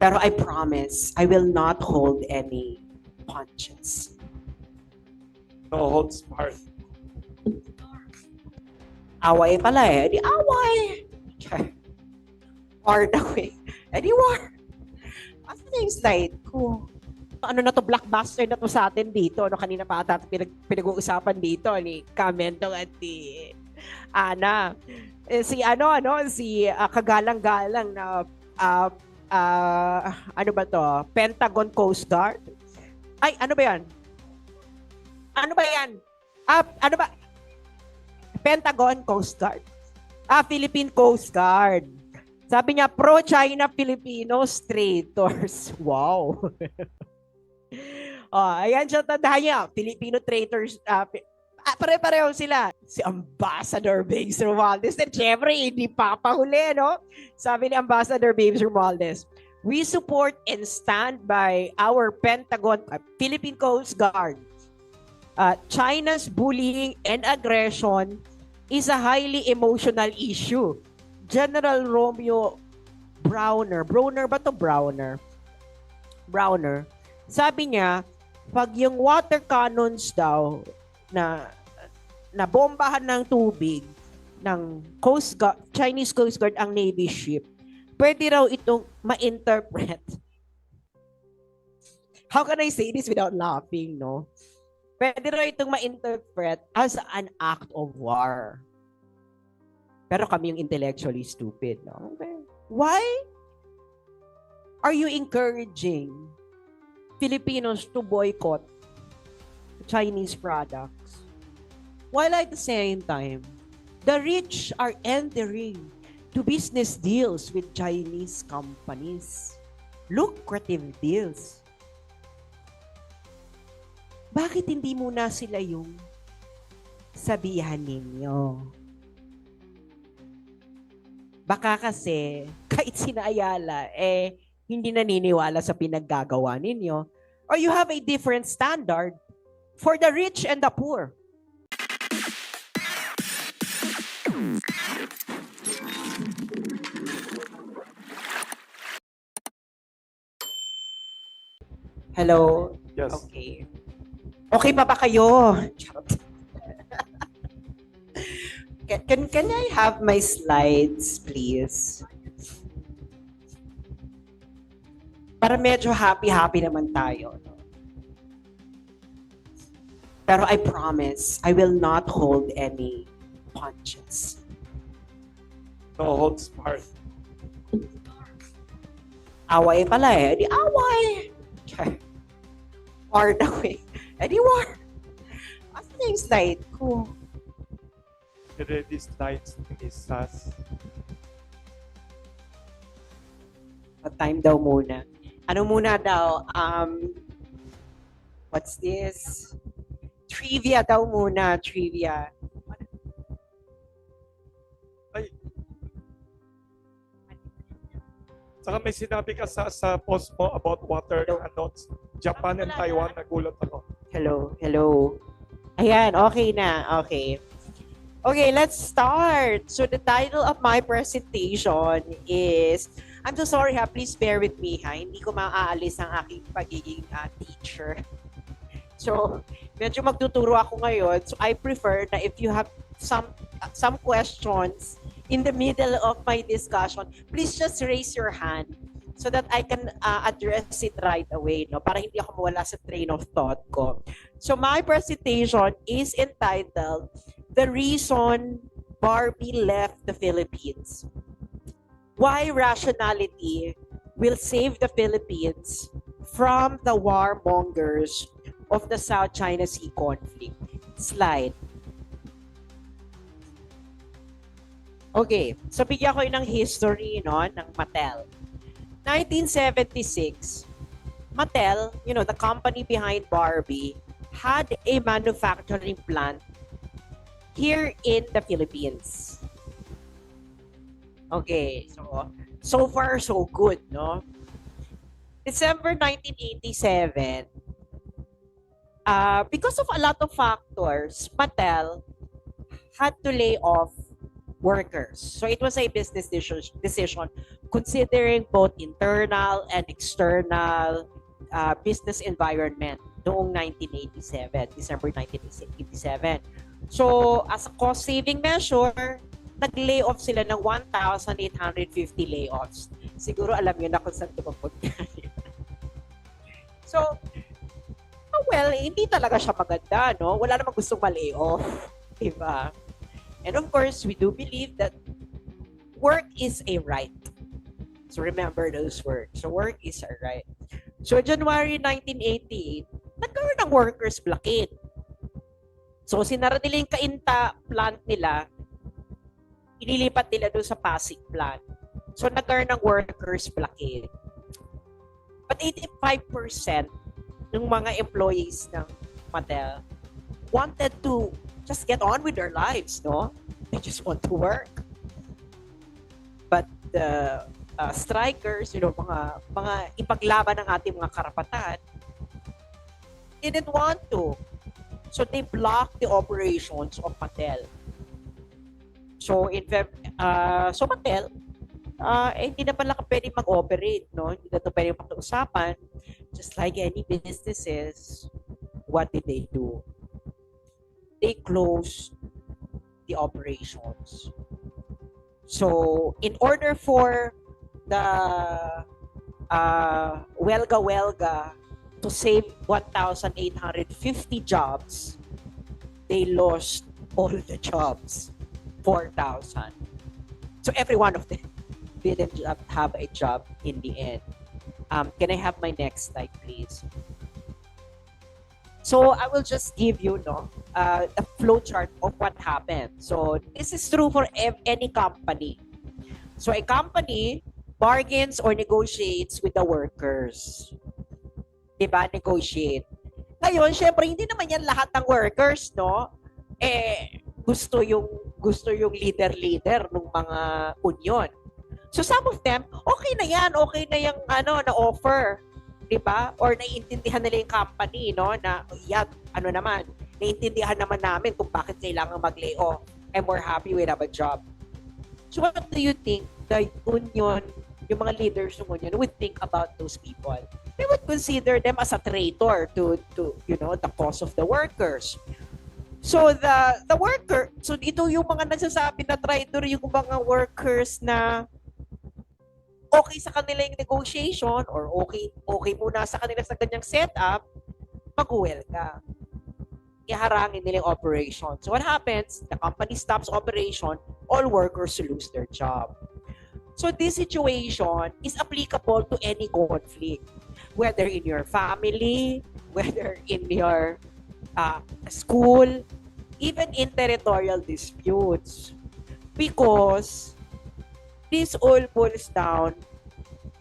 Pero I promise, I will not hold any punches. No holds barred. Away pala eh. Di away. War daw eh. Di war. Asa na yung slide ko? Ano na to, blockbuster na to sa atin dito. No, kanina pa ata pinag-uusapan dito ni Kamendong at ni Ana. Si kagalang-galang na ano ba to? Pentagon Coast Guard? Ay, ano ba yan? Ano ba yan? Ano ba? Pentagon Coast Guard. Philippine Coast Guard. Sabi niya, pro-China Filipinos traitors. Wow. Ayan siya, tandaan niya. Filipino traitors. Pare-pareho sila. Si Ambassador Babes Romualdez. And syempre, hindi papahuli, no? Sabi ni Ambassador Babes Romualdez, we support and stand by our Pentagon, Philippine Coast Guard. China's bullying and aggression is a highly emotional issue. General Romeo Browner. Browner ba to? Browner. Sabi niya, pag yung water cannons daw na bombahan ng tubig ng Coast Guard, Chinese Coast Guard ang Navy ship, pwede raw itong ma-interpret. How can I say this without laughing, no? Pwede raw itong ma-interpret as an act of war. Pero kami yung intellectually stupid, no? Okay. Why are you encouraging Filipinos to boycott Chinese products? While at the same time, the rich are entering to business deals with Chinese companies. Lucrative deals. Bakit hindi muna sila yung sabihan ninyo? Baka kasi, kahit sina Ayala, hindi naniniwala sa pinaggagawa ninyo. Or you have a different standard for the rich and the poor. Hello? Yes. Okay. Okay pa ba kayo? Can I have my slides, please? Para medyo happy-happy naman tayo. Pero I promise, I will not hold any punches. No holds barred. Away pala eh. Di away. War daw eh. Di war. Asa na yung slide ko? Ready slides is SAS. Time daw muna. Ano muna daw? What's this? Trivia daw muna. Trivia. Ay. Saka may sinabi ka sa post mo about water cannons. Japan and Taiwan, nagulat ako. Hello. Ayan, okay na. Okay. Okay, let's start. So the title of my presentation is, I'm so sorry ha, please bear with me ha. Hindi ko maaalis ang aking pagiging teacher. So, medyo magtuturo ako ngayon. So I prefer na if you have some questions in the middle of my discussion, please just raise your hand so that I can address it right away, no? Para hindi ako mawala sa train of thought ko. So my presentation is entitled, The Reason Barbie Left the Philippines. Why rationality will save the Philippines from the warmongers of the South China Sea conflict. Slide. Okay, so bigyan ko yun ng history, no, ng Mattel. 1976, Mattel, the company behind Barbie, had a manufacturing plant here in the Philippines. Okay, so far so good, no? December 1987, because of a lot of factors, Mattel had to lay off workers. So it was a business decision considering both internal and external business environment noong 1987, December 1987. So as a cost-saving measure, nag-layoff sila ng 1,850 layoffs. Siguro alam niyo na kung saan ito mapunta. So, well, hindi talaga siya maganda, no? Wala namang gustong ma-layoff, diba? And of course, we do believe that work is a right. So remember those words. So work is a right. So January 1988, nagkaroon ng workers blockade. So sinara nila yung Cainta plant nila, inilipat nila doon sa Pasig plant. So nagkaroon ng workers blockade. But 85% ng mga employees ng Mattel wanted to just get on with their lives, no? They just want to work. But the strikers, mga ipaglaban ng ating mga karapatan, didn't want to. So they blocked the operations of Mattel. So so Mattel, hindi na pala pwede mag-operate, no? Hindi na ito pwede pag-uusapan. Just like any businesses, what did they do? They closed the operations. So, in order for the Welga to save 1,850 jobs, they lost all the jobs, 4,000. So, every one of them didn't have a job in the end. Can I have my next slide, please? So I will just give you a flow chart of what happened. So this is true for any company. So a company bargains or negotiates with the workers. Diba? Negotiate. Ngayon, syempre, hindi naman yan lahat ng workers, no? Gusto yung leader ng mga union. So some of them, okay na yan, okay na yung na offer, 'di ba? Or naiintindihan nila yung company, no, na naiintindihan naman namin kung bakit kailangan mag-layoff and we're happy we have a job. So what do you think the union, yung mga leaders ng union would think about those people? They would consider them as a traitor to the cause of the workers. So the worker, so ito yung mga nagsasabi na traitor, yung mga workers na okay sa kanila yung negotiation or okay muna sa kanila sa ganyang setup, mag-huwelga. Iharangin nila yung operation. So what happens? The company stops operation, all workers lose their job. So this situation is applicable to any conflict, whether in your family, whether in your school, even in territorial disputes. Because this all boils down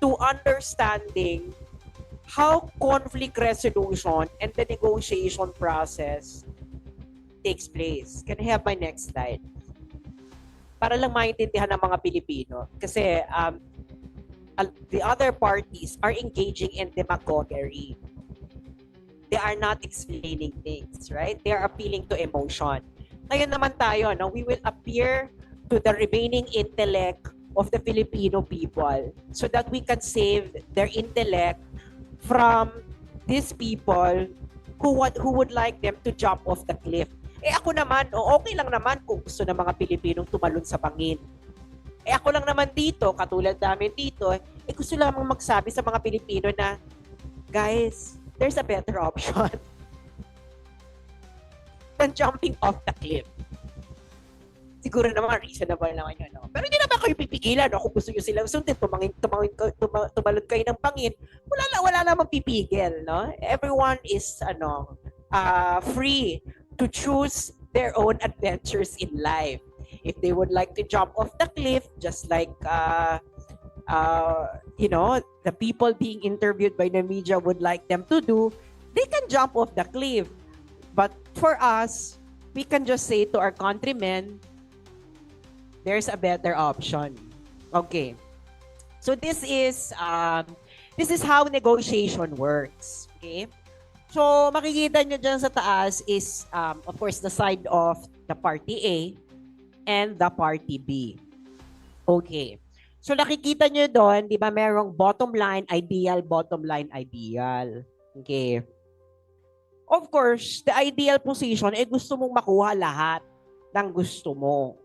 to understanding how conflict resolution and the negotiation process takes place. Can I have my next slide? Para lang maintindihan ng mga Pilipino. Kasi the other parties are engaging in demagoguery. They are not explaining things, right? They are appealing to emotion. Ngayon naman tayo, we will appear to the remaining intellect of the Filipino people so that we can save their intellect from these people who would like them to jump off the cliff. Ako naman, okay lang naman kung gusto ng mga Pilipinong tumalon sa bangin. Ako lang naman dito, katulad namin dito, gusto lamang magsabi sa mga Pilipino na, guys, there's a better option than jumping off the cliff. Siguro naman, reasonable naman yun. No? Pero hindi naman kayo pipigilan. No? Kung gusto nyo silang sundin, tumalon kayo ng pangin, wala namang pipigil. No? Everyone is free to choose their own adventures in life. If they would like to jump off the cliff, just like the people being interviewed by the media would like them to do, they can jump off the cliff. But for us, we can just say to our countrymen, there's a better option. Okay. So this is how negotiation works. Okay. So makikita nyo dyan sa taas is of course the side of the party A, and the party B. Okay. So nakikita nyo doon, di ba, merong bottom line, ideal, bottom line, ideal. Okay. Of course, the ideal position, gusto mong makuha lahat ng gusto mo.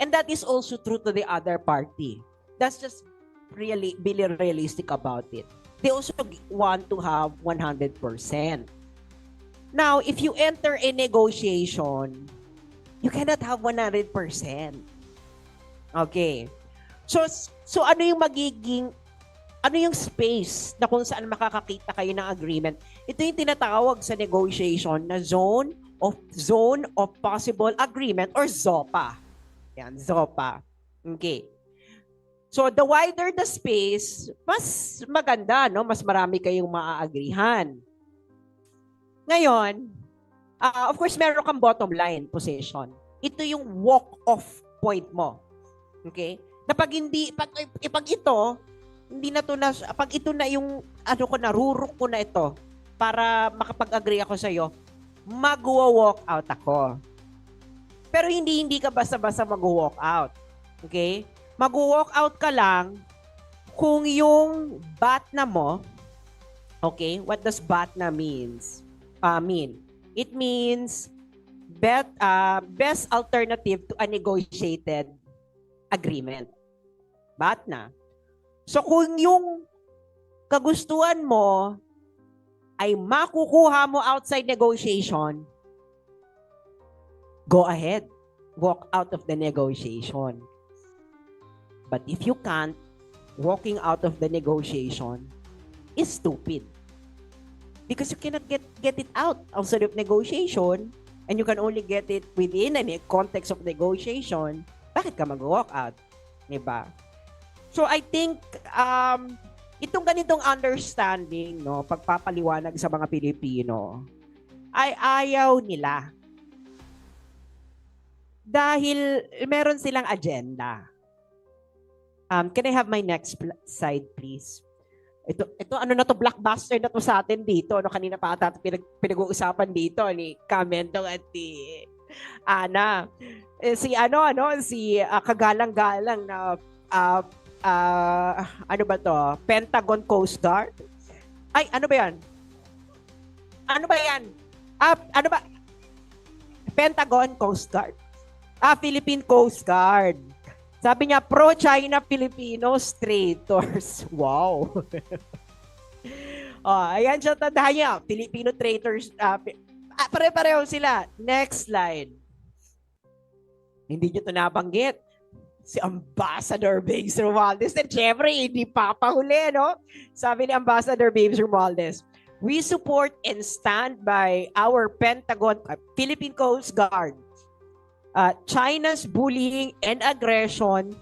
And that is also true to the other party. That's just really realistic about it. They also want to have 100%. Now, if you enter a negotiation, you cannot have 100%. Okay. So ano yung space na kung saan makakakita kayo ng agreement? Ito yung tinatawag sa negotiation na zone of possible agreement or ZOPA. Yan, ZOPA. Okay. So the wider the space, mas maganda, no? Mas marami kayong maaagrihan. Ngayon, of course, meron kang bottom line position. Ito yung walk-off point mo. Okay? Na pag ito na yung narurok ko na ito para makapag-agree ako sa iyo, mag-walk out ako. Pero hindi ka basta-basta mag-walk out. Okay? Mag-walk out ka lang kung yung BATNA mo, okay? What does BATNA mean? It means best alternative to a negotiated agreement. BATNA. So kung yung kagustuhan mo ay makukuha mo outside negotiation, go ahead. Walk out of the negotiation. But if you can't, walking out of the negotiation is stupid. Because you cannot get it out outside of negotiation and you can only get it within a context of negotiation. Bakit ka mag-walk out? Diba? So I think itong ganitong understanding, no, pagpapaliwanag sa mga Pilipino, ay ayaw nila. Dahil meron silang agenda. Can I have my next slide, please? Ito ano na to, blockbuster na to sa atin dito. No, kanina pa ata pinag-uusapan dito ni Kamendong at ni Ana. Si kagalang-galang na ano ba to? Pentagon Coast Guard? Ay, ano ba yan? Ano ba yan? Ano ba? Pentagon Coast Guard. Philippine Coast Guard. Sabi niya, pro-China Filipinos traitors. Wow. Ayan siya, tandaan niya. Filipino traitors. Pare-pareho sila. Next slide. Hindi niyo ito nabanggit. Si Ambassador Babes Romualdez. And syempre, hindi papahuli, no? Sabi ni Ambassador Babes Romualdez, we support and stand by our Pentagon, Philippine Coast Guard. China's bullying and aggression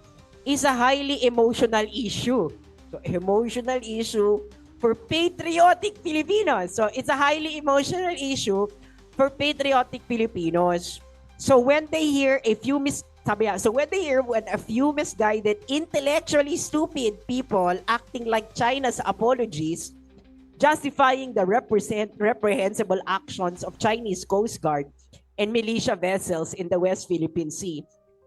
is a highly emotional issue. So, emotional issue for patriotic Filipinos. So, it's a highly emotional issue for patriotic Filipinos. So, when they hear a few misguided, intellectually stupid people acting like China's apologies, justifying the reprehensible actions of Chinese Coast Guard and militia vessels in the West Philippine Sea,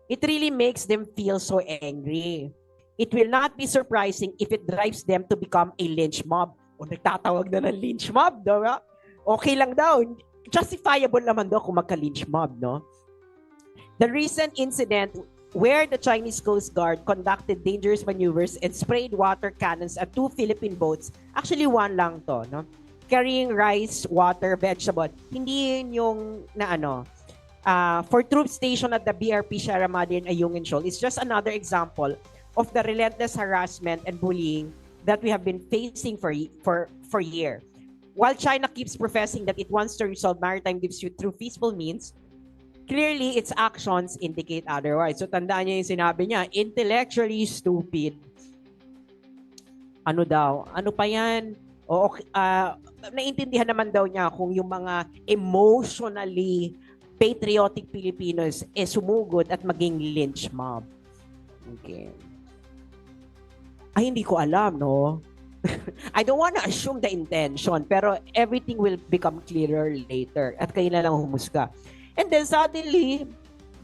it really makes them feel so angry. It will not be surprising if it drives them to become a lynch mob. O nagtatawag na ng lynch mob, diba? Okay lang daw. Justifiable naman daw kung magka-lynch mob, no? The recent incident where the Chinese Coast Guard conducted dangerous maneuvers and sprayed water cannons at 2 Philippine boats, actually one lang to, no? Carrying rice, water, vegetable. Hindi yun yung for troops stationed at the BRP Sierra Madre and Ayungin Shoal. It's just another example of the relentless harassment and bullying that we have been facing for years. While China keeps professing that it wants to resolve maritime dispute through peaceful means, clearly its actions indicate otherwise. So tandaan niyo yung sinabi niya, intellectually stupid. Ano daw? Ano pa yan? Naintindihan naman daw niya kung yung mga emotionally patriotic Filipinos sumugod at maging lynch mob. Okay. Ay, hindi ko alam, no? I don't want to assume the intention, pero everything will become clearer later at kayo na lang humusga. And then suddenly,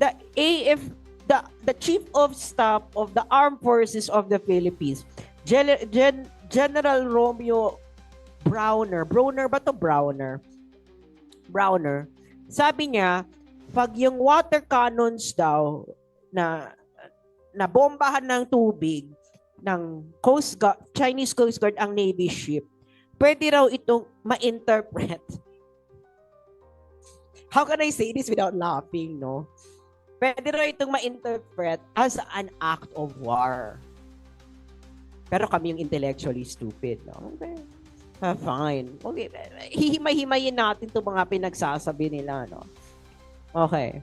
the AF the Chief of Staff of the Armed Forces of the Philippines, General Romeo Browner. Browner ba to? Browner. Sabi niya, pag yung water cannons daw na bombahan ng tubig ng Chinese Coast Guard ang Navy ship, pwede raw itong ma-interpret. How can I say this without laughing, no? Pwede raw itong ma-interpret as an act of war. Pero kami yung intellectually stupid, no? Okay. Fine. Okay. Hihimay-himayin natin itong mga pinagsasabi nila, no? Okay.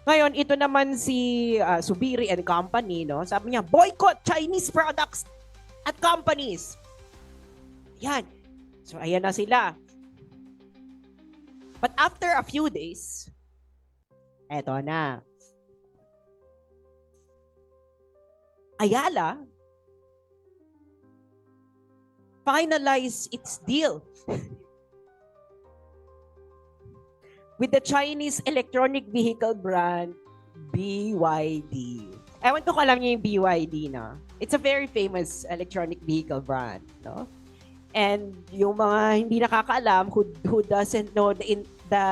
Ngayon, ito naman si Subiri and Company, no? Sabi niya, boycott Chinese products at companies. Yan. So, ayan na sila. But after a few days, eto na. Ayala finalized its deal with the Chinese electronic vehicle brand BYD. Ewan ko kung alam niyo yung BYD na. It's a very famous electronic vehicle brand, no? And yung mga hindi nakakaalam who doesn't know the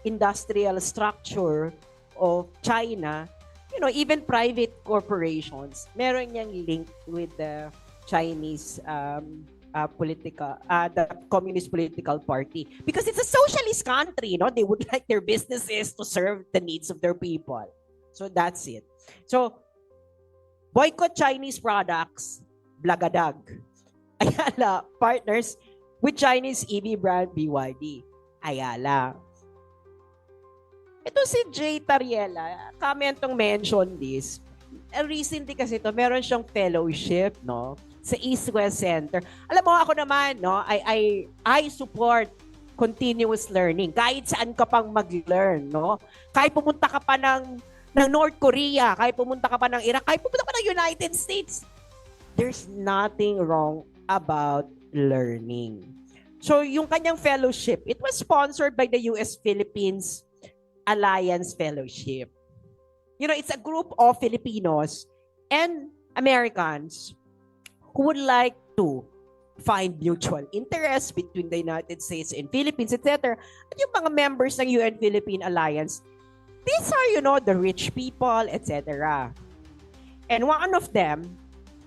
industrial structure of China, you know, even private corporations, meron niyang link with the Chinese the Communist Political Party. Because it's a socialist country, no? They would like their businesses to serve the needs of their people. So that's it. So, boycott Chinese products, blagadag. Ayala partners with Chinese EV brand BYD. Ayala. Ito si Jay Tariela, kamentong mention this. Recently kasi ito, meron siyang fellowship, no? Sa East-West Center. Alam mo, ako naman, no? I support continuous learning. Kahit saan ka pang mag-learn, no? Kahit pumunta ka pa ng North Korea, kahit pumunta ka pa ng Iraq, kahit pumunta ka ng United States, there's nothing wrong about learning. So, yung kanyang fellowship, it was sponsored by the U.S.-Philippines Alliance Fellowship. You know, it's a group of Filipinos and Americans who would like to find mutual interest between the United States and Philippines, etc. At yung mga members ng UN-Philippine Alliance, these are, you know, the rich people, etc. And one of them,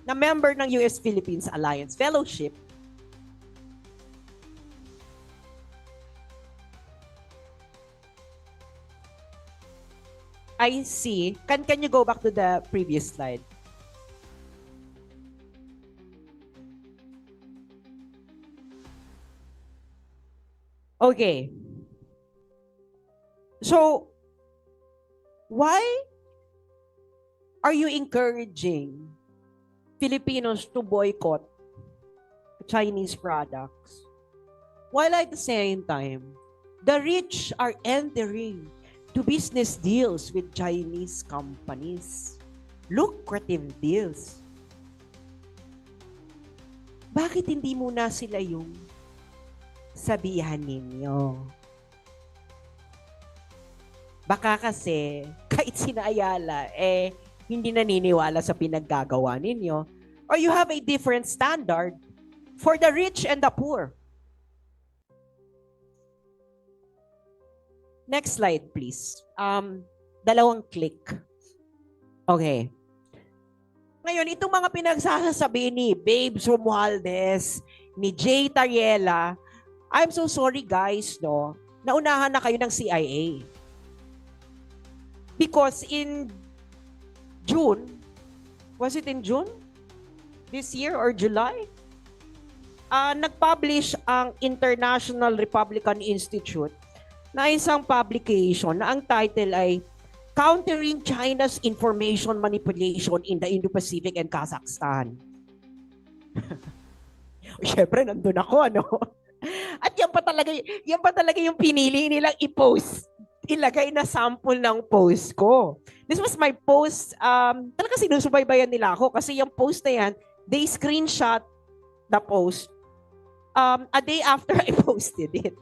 na member ng US-Philippines Alliance Fellowship, I see. Can you go back to the previous slide? Okay. So, why are you encouraging Filipinos to boycott Chinese products, while at the same time, the rich are entering to business deals with Chinese companies? Lucrative deals. Bakit hindi muna sila yung sabihan ninyo? Baka kasi, kahit sina Ayala, hindi naniniwala sa pinaggagawa ninyo, or you have a different standard for the rich and the poor. Next slide, please. Dalawang click. Okay. Ngayon, itong mga pinagsasabi ni Babes Romualdez, ni Jay Tariela, I'm so sorry guys, no? Naunahan na kayo ng CIA. Because in June, was it in June? This year or July? Nag-publish ang International Republican Institute na isang publication na ang title ay Countering China's Information Manipulation in the Indo-Pacific and Kazakhstan. Siyempre, nandun ako, ano? At yan pa talaga yung pinili nilang i-post. Ilagay na sample ng post ko. This was my post. Talaga sinusubaybayan nila ako kasi yung post na yan, they screenshot the post a day after I posted it.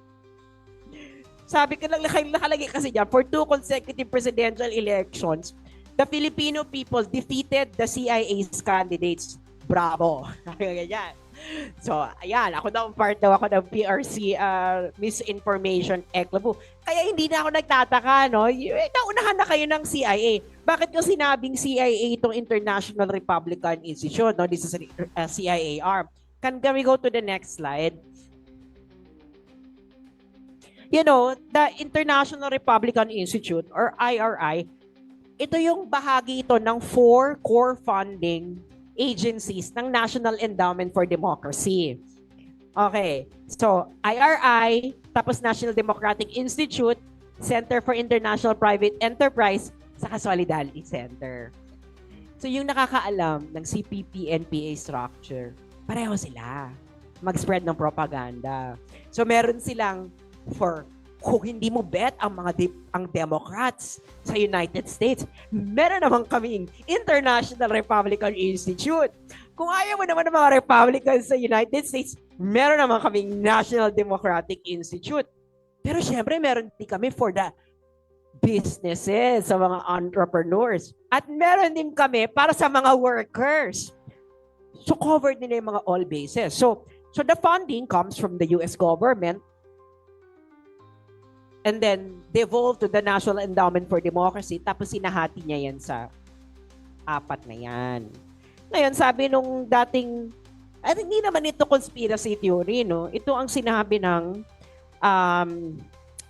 Sabi ko lang, nakalagay kasi dyan, for 2 consecutive presidential elections, the Filipino people defeated the CIA's candidates. Bravo. Ganyan. So, ayan, ako daw, part daw ako ng PRC misinformation eklabu. Kaya hindi na ako nagtataka, no? Naunahan na kayo ng CIA. Bakit ko sinabing CIA itong International Republican Institute, no? This is a CIA arm. Can we go to the next slide? You know, the International Republican Institute or IRI, ito yung bahagi ito ng 4 core funding agencies ng National Endowment for Democracy. Okay, so IRI, tapos National Democratic Institute, Center for International Private Enterprise, saka Solidarity Center. So yung nakakaalam ng CPP-NPA structure, pareho sila mag-spread ng propaganda. So meron silang for kung hindi mo bet ang ang Democrats sa United States, meron naman kaming International Republican Institute. Kung ayaw mo naman ng mga Republicans sa United States, meron naman kaming National Democratic Institute. Pero syempre, meron din kami for the businesses, sa mga entrepreneurs. At meron din kami para sa mga workers. So covered nila yung mga all bases. So the funding comes from the US government, and then devolved to the National Endowment for Democracy, tapos sinahati niya yan sa 4 na yan. Ngayon, sabi nung dating, hindi naman ito conspiracy theory, no? Ito ang sinabi ng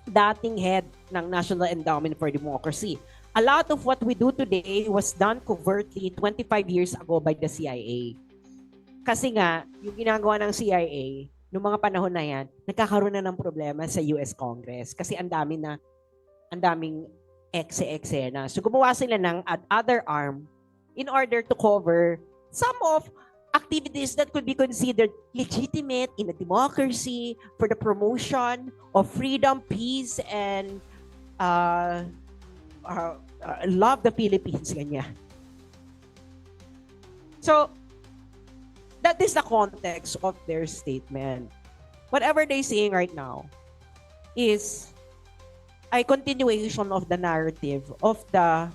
dating head ng National Endowment for Democracy. A lot of what we do today was done covertly 25 years ago by the CIA. Kasi nga, yung ginagawa ng CIA, noong mga panahon na yan, nagkakaroon na ng problema sa US Congress kasi ang daming ekse-ekse na. So gumawa sila ng other arm in order to cover some of activities that could be considered legitimate in a democracy for the promotion of freedom, peace, and love the Philippines. Ganyan. So, that is the context of their statement. Whatever they're saying right now is a continuation of the narrative of the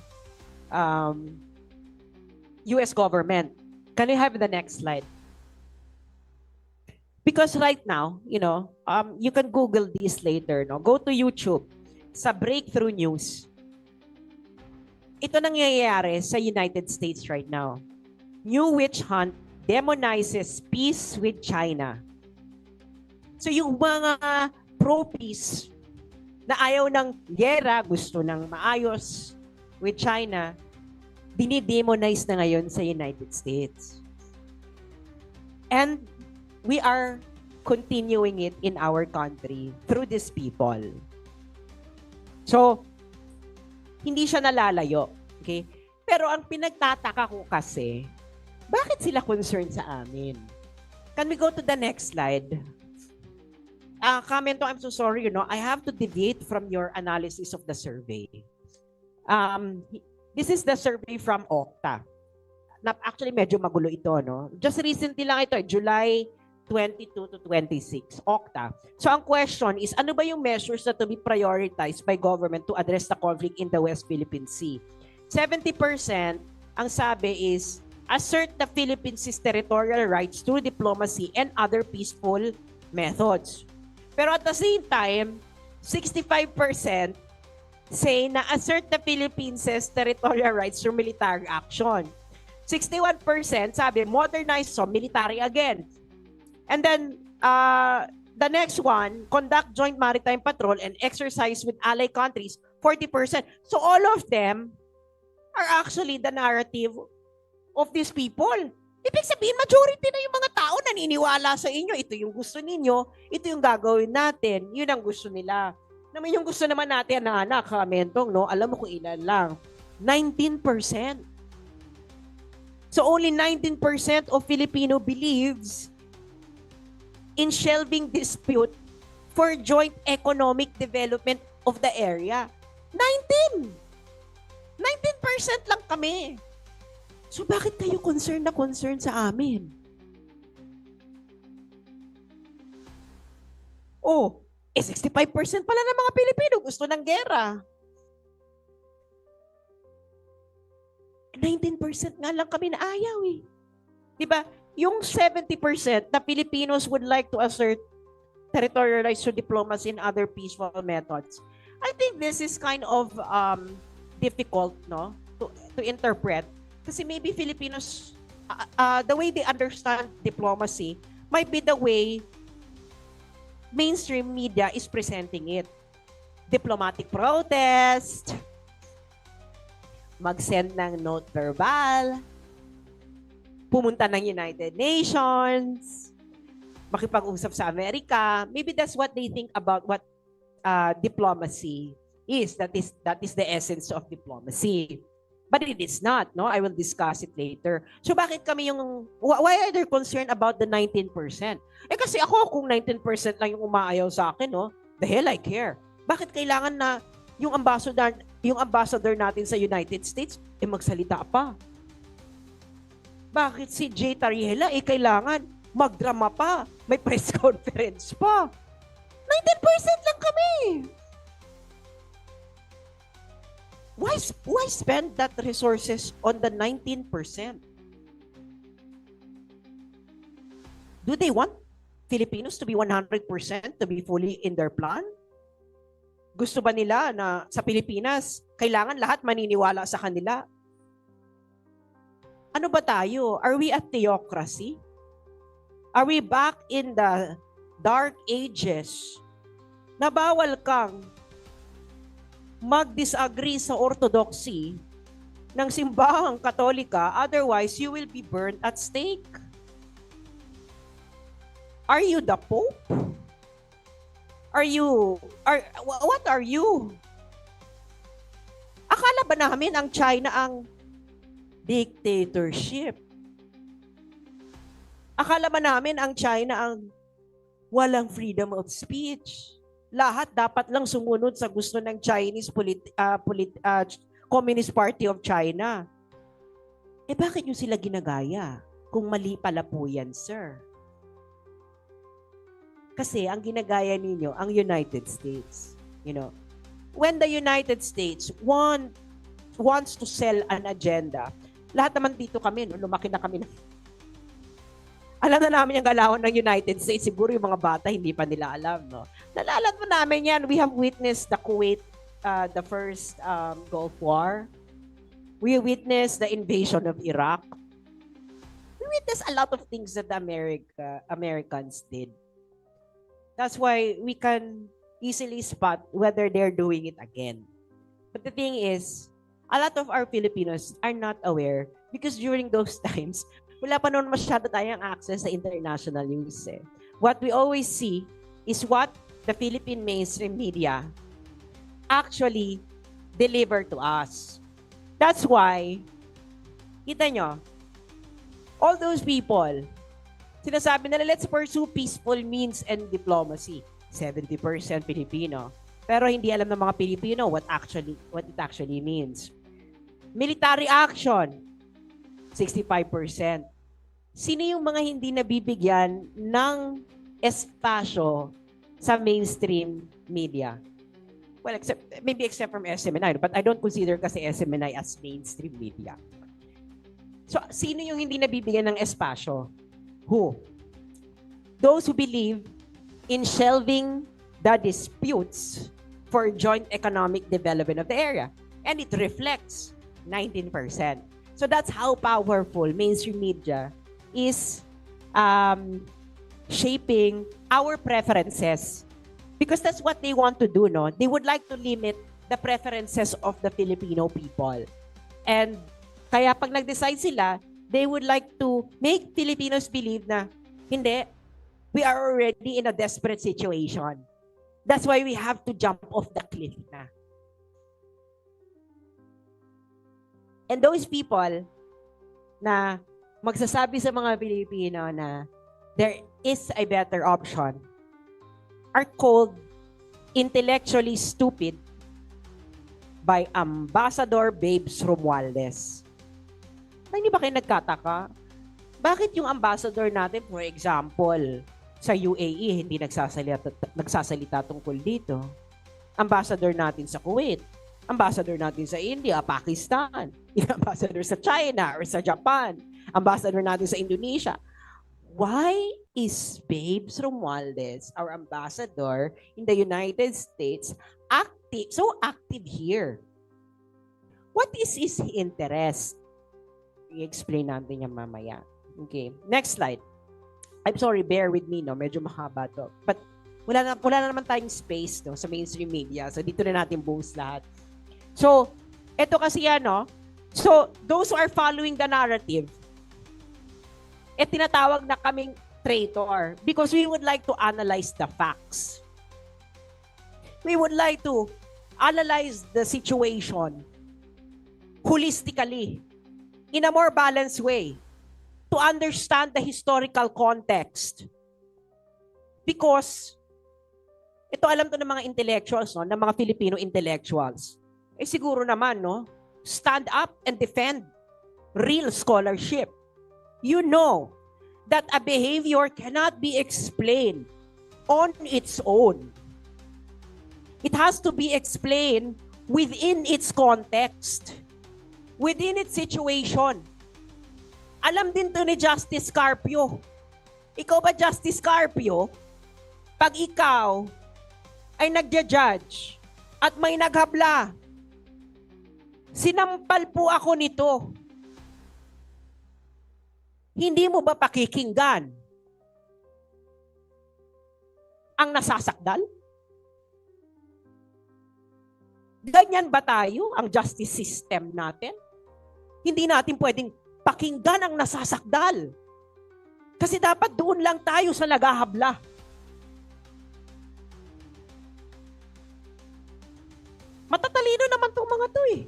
US government. Can you have the next slide? Because right now, you know, you can Google this later. No? Go to YouTube. Sa Breakthrough News. Ito nangyayari sa United States right now. New witch hunt demonizes peace with China. So yung mga pro-peace na ayaw ng gera, gusto ng maayos with China, dinidemonize na ngayon sa United States. And we are continuing it in our country through these people. So, hindi siya nalalayo. Okay? Pero ang pinagtataka ko kasi, bakit sila concerned sa amin? Can we go to the next slide? Comment, I'm so sorry, you know, I have to deviate from your analysis of the survey. This is the survey from Okta. Actually, medyo magulo ito, no? Just recently lang ito, July 22 to 26, Okta. So ang question is, ano ba yung measures na to be prioritized by government to address the conflict in the West Philippine Sea? 70% ang sabi is, assert the Philippines' territorial rights through diplomacy and other peaceful methods. Pero at the same time, 65% say na assert the Philippines' territorial rights through military action. 61% sabi modernize, so military again. And then the next one, conduct joint maritime patrol and exercise with allied countries, 40%. So all of them are actually the narrative of these people. Ibig sabihin, majority na yung mga tao naniniwala sa inyo. Ito yung gusto ninyo, ito yung gagawin natin. Yun ang gusto nila. Naman yung gusto naman natin na anak, Mentong, no? Alam mo kung ilan lang. 19%. So only 19% of Filipino believes in shelving dispute for joint economic development of the area. 19% lang kami. So bakit kayo concerned sa amin? Oh, 65% pala ng mga Pilipino gusto ng gera. 19% nga lang kami na ayaw eh. Diba? Yung 70% na Filipinos would like to assert territorialized diplomacy and other peaceful methods. I think this is kind of difficult, no, to interpret. Kasi maybe Filipinos, the way they understand diplomacy might be the way mainstream media is presenting it. Diplomatic protest, mag-send ng note verbal, pumunta ng United Nations, makipag-usap sa Amerika. Maybe that's what they think about what diplomacy is. That is the essence of diplomacy. But it is not, no? I will discuss it later. So bakit kami why are they concerned about the 19%? Eh kasi ako, kung 19% lang yung umaayaw sa akin, no? The hell I care. Bakit kailangan na yung ambassador natin sa United States, magsalita pa? Bakit si Jay Tariela, kailangan magdrama pa, may press conference pa? 19% lang kami. Why spend that resources on the 19%? Do they want Filipinos to be 100% to be fully in their plan? Gusto ba nila na sa Pilipinas, kailangan lahat maniniwala sa kanila? Ano ba tayo? Are we a theocracy? Are we back in the dark ages na bawal kang mag-disagree sa orthodoxy ng simbahang Katolika, otherwise you will be burned at stake? Are you the Pope? What are you? Akala ba namin ang China ang dictatorship? Akala ba namin ang China ang walang freedom of speech? Lahat dapat lang sumunod sa gusto ng Chinese Communist Party of China. Eh bakit nyo sila ginagaya? Kung mali pala po yan, sir. Kasi ang ginagaya ninyo, ang United States. You know, when the United States wants to sell an agenda, lahat naman dito kami, no, lumaki na kami. Alam na namin yung galawan ng United States. Siguro yung mga bata, hindi pa nila alam. No? Nalalat mo namin yan. We have witnessed the Kuwait, the first Gulf War. We witnessed the invasion of Iraq. We witnessed a lot of things that the Americans did. That's why we can easily spot whether they're doing it again. But the thing is, a lot of our Filipinos are not aware because during those times, wala pa noon masyado tayong access sa international news. What we always see is what the Philippine mainstream media actually deliver to us. That's why, kita nyo, all those people, sinasabi nila, let's pursue peaceful means and diplomacy. 70% Filipino. Pero hindi alam ng mga Pilipino what it actually means. Military action, 65%. Sino yung mga hindi nabibigyan ng espasyo sa mainstream media? Well, except from SMNI, but I don't consider kasi SMNI as mainstream media. So, sino yung hindi nabibigyan ng espasyo? Who? Those who believe in shelving the disputes for joint economic development of the area. And it reflects 19%. So that's how powerful mainstream media is shaping our preferences. Because that's what they want to do, no? They would like to limit the preferences of the Filipino people. And kaya pag nag-decide sila, they would like to make Filipinos believe na, hindi, we are already in a desperate situation. That's why we have to jump off the cliff na. And those people na magsasabi sa mga Pilipino na there is a better option are called intellectually stupid by Ambassador Babes Romualdez. Hindi ba kayo nagkataka? Bakit yung ambassador natin, for example, sa UAE, hindi nagsasalita tungkol dito. Ambassador natin sa Kuwait, ambassador natin sa India, Pakistan, ambassador sa China or sa Japan, ambassador natin sa Indonesia. Why is Babes Romualdez, our ambassador in the United States, so active here? What is his interest? I-explain natin yan mamaya. Okay, next slide. I'm sorry, bear with me, no? Medyo mahaba to. But wala na naman tayong space, no, sa mainstream media. So dito na natin buhos lahat. So, eto kasi yan, no? So, those who are following the narrative, tinatawag na kaming traitor because we would like to analyze the facts. We would like to analyze the situation holistically, in a more balanced way, to understand the historical context. Because, ito alam to ng mga intellectuals, no, ng mga Filipino intellectuals. Siguro naman, no, stand up and defend real scholarship. You know that a behavior cannot be explained on its own. It has to be explained within its context, within its situation. Alam din to ni Justice Carpio. Ikaw ba, Justice Carpio, pag ikaw ay nagja-judge at may naghabla, sinampal po ako nito, hindi mo ba pakikinggan ang nasasakdal? Ganyan ba tayo, ang justice system natin? Hindi natin pwedeng pakinggan ang nasasakdal. Kasi dapat doon lang tayo sa naghahabla. Matatalino naman itong mga to eh.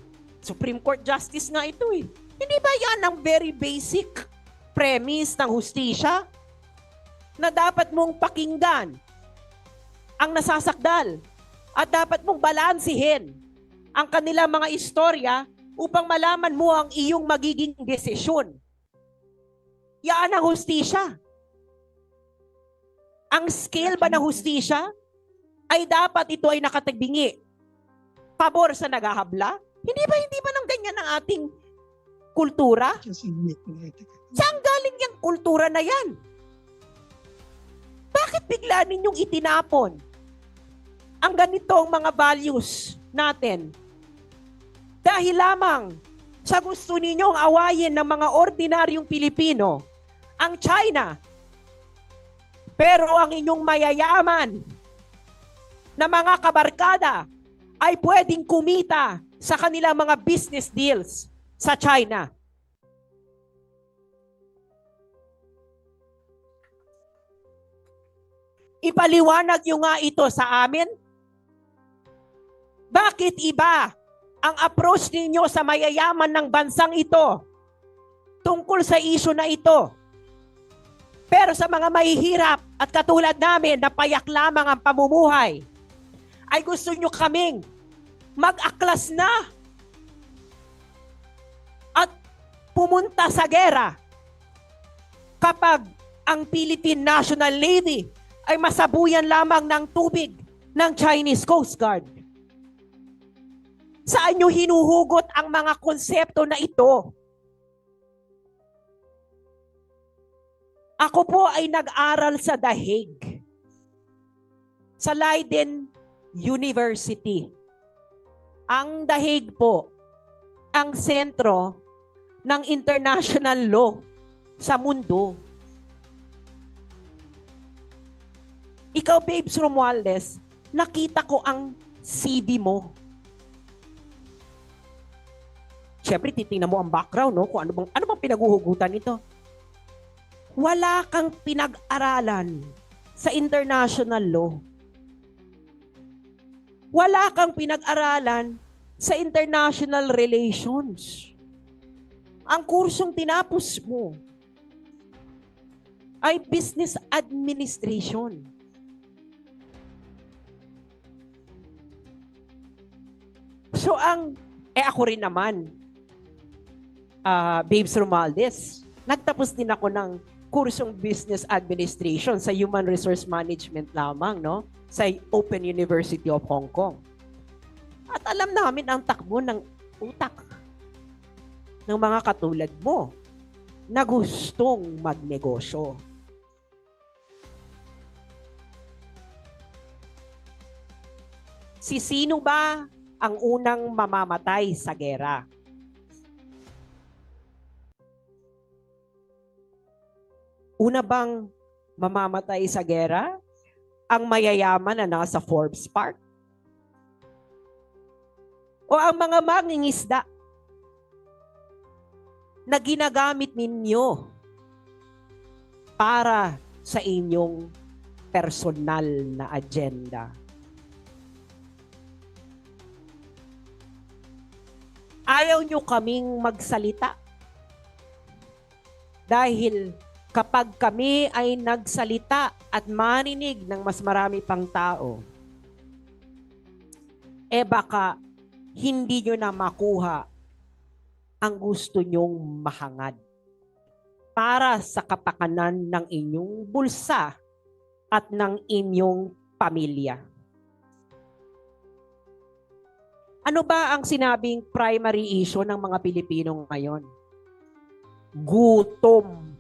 Supreme Court Justice nga ito eh. Hindi ba yan ang very basic premise ng hustisya? Na dapat mong pakinggan ang nasasakdal at dapat mong balansihin ang kanilang mga istorya upang malaman mo ang iyong magiging desisyon. Yan ang hustisya. Ang scale ba ng hustisya ay dapat ito ay nakatagbingi. Pabor sa naghahabla? Hindi ba nang ganyan ang ating kultura? Saan galing yung kultura na yan? Bakit bigla ninyong itinapon ang ganitong mga values natin? Dahil lamang sa gusto ninyong awayin ng mga ordinaryong Pilipino, ang China. Pero ang inyong mayayaman na mga kabarkada ay pwedeng kumita sa kanilang mga business deals sa China. Ipaliwanag nyo nga ito sa amin. Bakit iba ang approach ninyo sa mayayaman ng bansang ito tungkol sa issue na ito? Pero sa mga mahihirap at katulad namin na payak lamang ang pamumuhay, ay gusto nyo kaming mag-aklas na at pumunta sa gera kapag ang Philippine National Navy ay masabuyan lamang ng tubig ng Chinese Coast Guard. Saan nyo hinuhugot ang mga konsepto na ito? Ako po ay nag-aral sa The Hague, sa Leiden University. Ang The Hague po, ang sentro ng international law sa mundo. Ikaw, Babes Romualdez, nakita ko ang CV mo. Siyempre, titingnan mo ang background, no? Kung ano bang pinaguhugutan nito. Wala kang pinag-aralan sa international law. Wala kang pinag-aralan sa international relations. Ang kursong tinapos mo ay business administration. So ako rin naman, Babes Romualdez, nagtapos din ako ng kursong business administration sa human resource management lamang, no? Sa Open University of Hong Kong. At alam namin ang takbo ng utak ng mga katulad mo na gustong magnegosyo. Si sino ba ang unang mamamatay sa gera? Una bang mamamatay sa gera ang mayayaman na nasa Forbes Park? O ang mga mangingisda na ginagamit ninyo para sa inyong personal na agenda? Ayaw nyo kaming magsalita dahil kapag kami ay nagsalita at marinig ng mas marami pang tao, baka hindi nyo na makuha ang gusto nyong mahangad para sa kapakanan ng inyong bulsa at ng inyong pamilya. Ano ba ang sinabing primary issue ng mga Pilipino ngayon? Gutom.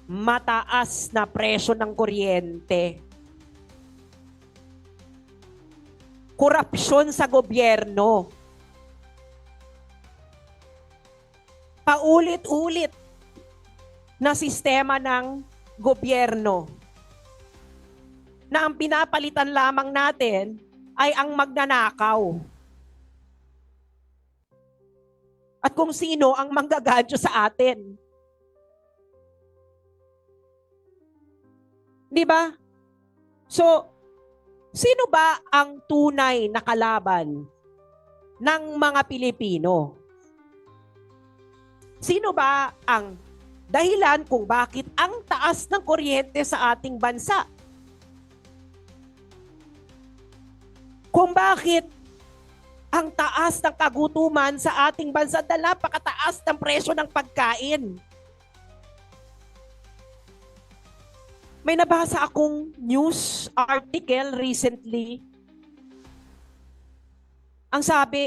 Mataas na presyo ng kuryente. Korupsyon sa gobyerno. Paulit-ulit na sistema ng gobyerno na ang pinapalitan lamang natin ay ang magnanakaw. At kung sino ang manggagadyo sa atin. Di ba? So, sino ba ang tunay na kalaban ng mga Pilipino? Sino ba ang dahilan kung bakit ang taas ng kuryente sa ating bansa? Kung bakit ang taas ng kagutuman sa ating bansa dahil napakataas ng presyo ng pagkain? May nabasa akong news article recently. Ang sabi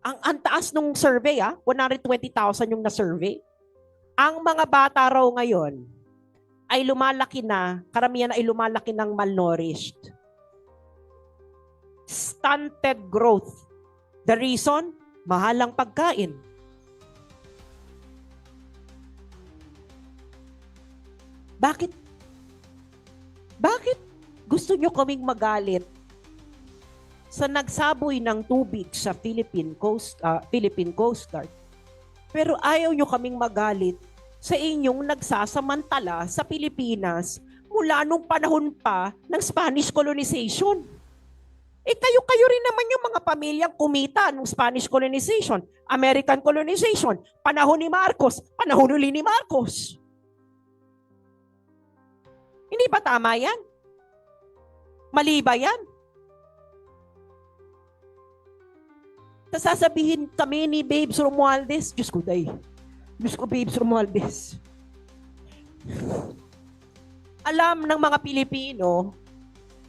ang taas nung survey 120,000 yung na-survey. Ang mga bata raw ngayon ay lumalaki na, karamihan ay lumalaki ng malnourished. Stunted growth. The reason? Mahalang pagkain. Bakit? Bakit gusto nyo kaming magalit sa nagsaboy ng tubig sa Philippine Coast Guard? Pero ayaw nyo kaming magalit sa inyong nagsasamantala sa Pilipinas mula nung panahon pa ng Spanish colonization. Kayo rin naman yung mga pamilyang kumita ng Spanish colonization, American colonization, panahon ni Marcos, panahon uli ni Marcos. Hindi ba tama yan? Mali ba yan? Sasabihin kami ni Babes Romualdez, Diyos ko day. Diyos ko, Babes Romualdez. Alam ng mga Pilipino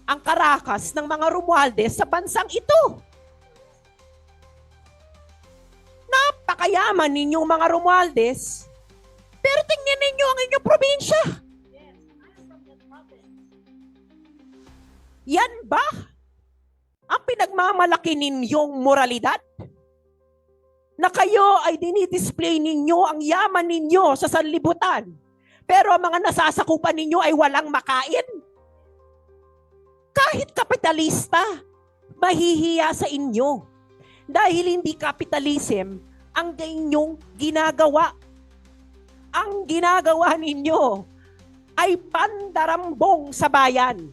ang karakas ng mga Romualdez sa bansang ito. Napakayaman ninyong mga Romualdez, pero tingnan ninyo ang inyong probinsya. Yan ba ang pinagmamalaki ninyong moralidad? Na kayo ay dinidisplay ninyo ang yaman ninyo sa sanlibutan, pero ang mga nasasakupan ninyo ay walang makain? Kahit kapitalista, mahihiya sa inyo. Dahil hindi capitalism ang inyong ginagawa. Ang ginagawa ninyo ay pandarambong sa bayan.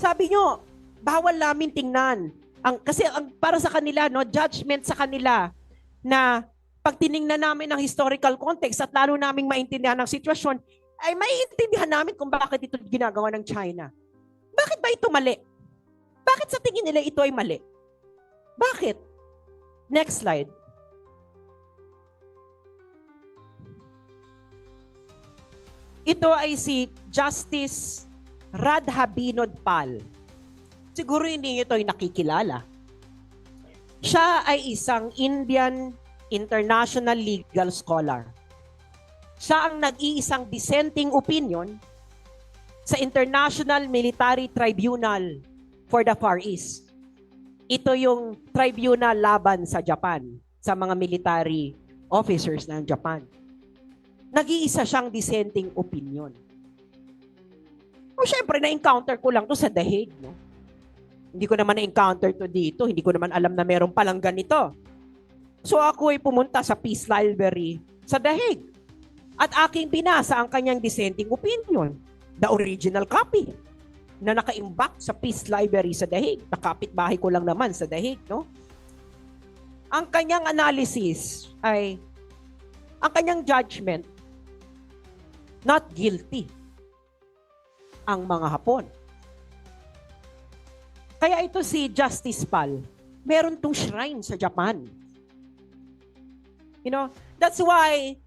Sabi nyo, bawal namin tingnan. Kasi para sa kanila, judgment sa kanila, na pag tiningnan namin ang historical context at lalo naming maintindihan ang sitwasyon, ay maiintindihan namin kung bakit ito ginagawa ng China. Bakit ba ito mali? Bakit sa tingin nila ito ay mali? Bakit? Next slide. Ito ay si Justice Radha Binod Pal. Siguro hindi ito ay nakikilala. Siya ay isang Indian international legal scholar. Siya ang nag-iisang dissenting opinion sa International Military Tribunal for the Far East. Ito yung tribunal laban sa Japan, sa mga military officers ng Japan. Nag-iisa siyang dissenting opinion. O syempre, na-encounter ko lang to sa The Hague, no? Hindi ko naman na-encounter to dito. Hindi ko naman alam na meron palang ganito. So ako ay pumunta sa Peace Library sa The Hague. At aking binasa ang kanyang dissenting opinion. The original copy na naka-imbak sa Peace Library sa The Hague. Nakapit-bahay ko lang naman sa The Hague, no? Ang kanyang analysis ay, ang kanyang judgment, not guilty ang mga Hapon. Kaya ito si Justice Pal, meron tong shrine sa Japan. You know, that's why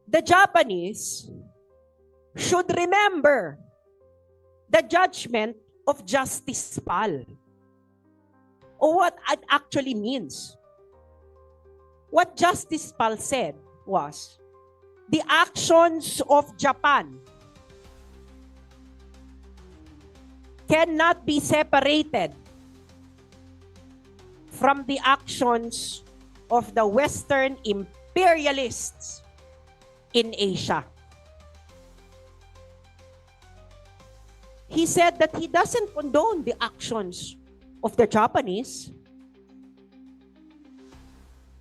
the Japanese should remember the judgment of Justice Pal. Or what it actually means. What Justice Pal said was, the actions of Japan cannot be separated from the actions of the Western imperialists in Asia. He said that he doesn't condone the actions of the Japanese,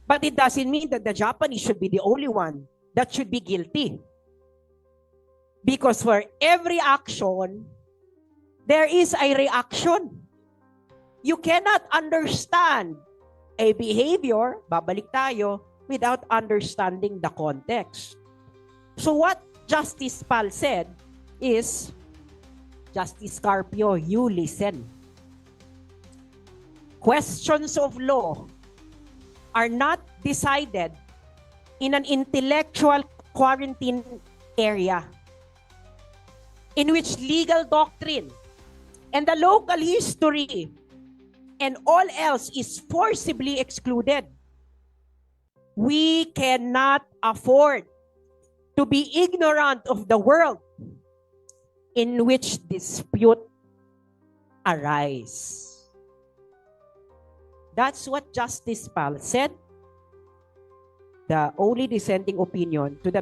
but it doesn't mean that the Japanese should be the only one that should be guilty. Because for every action, there is a reaction. You cannot understand a behavior, babalik tayo, without understanding the context. So what Justice Pal said is, Justice Carpio, you listen. Questions of law are not decided in an intellectual quarantine area in which legal doctrine and the local history and all else is forcibly excluded. We cannot afford to be ignorant of the world in which dispute arise. That's what Justice Pal said, the only dissenting opinion to the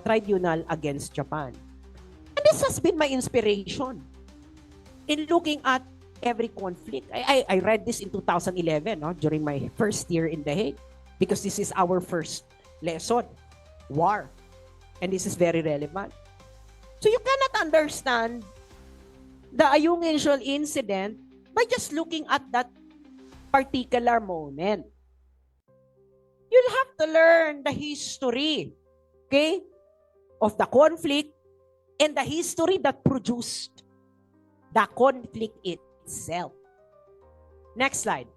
tribunal against Japan. And this has been my inspiration in looking at every conflict. I read this in 2011, no, during my first year in The Hague, because this is our first lesson, war. And this is very relevant. So you cannot understand the Ayungin initial incident by just looking at that particular moment. You'll have to learn the history, okay, of the conflict and the history that produced the conflict itself. Next slide.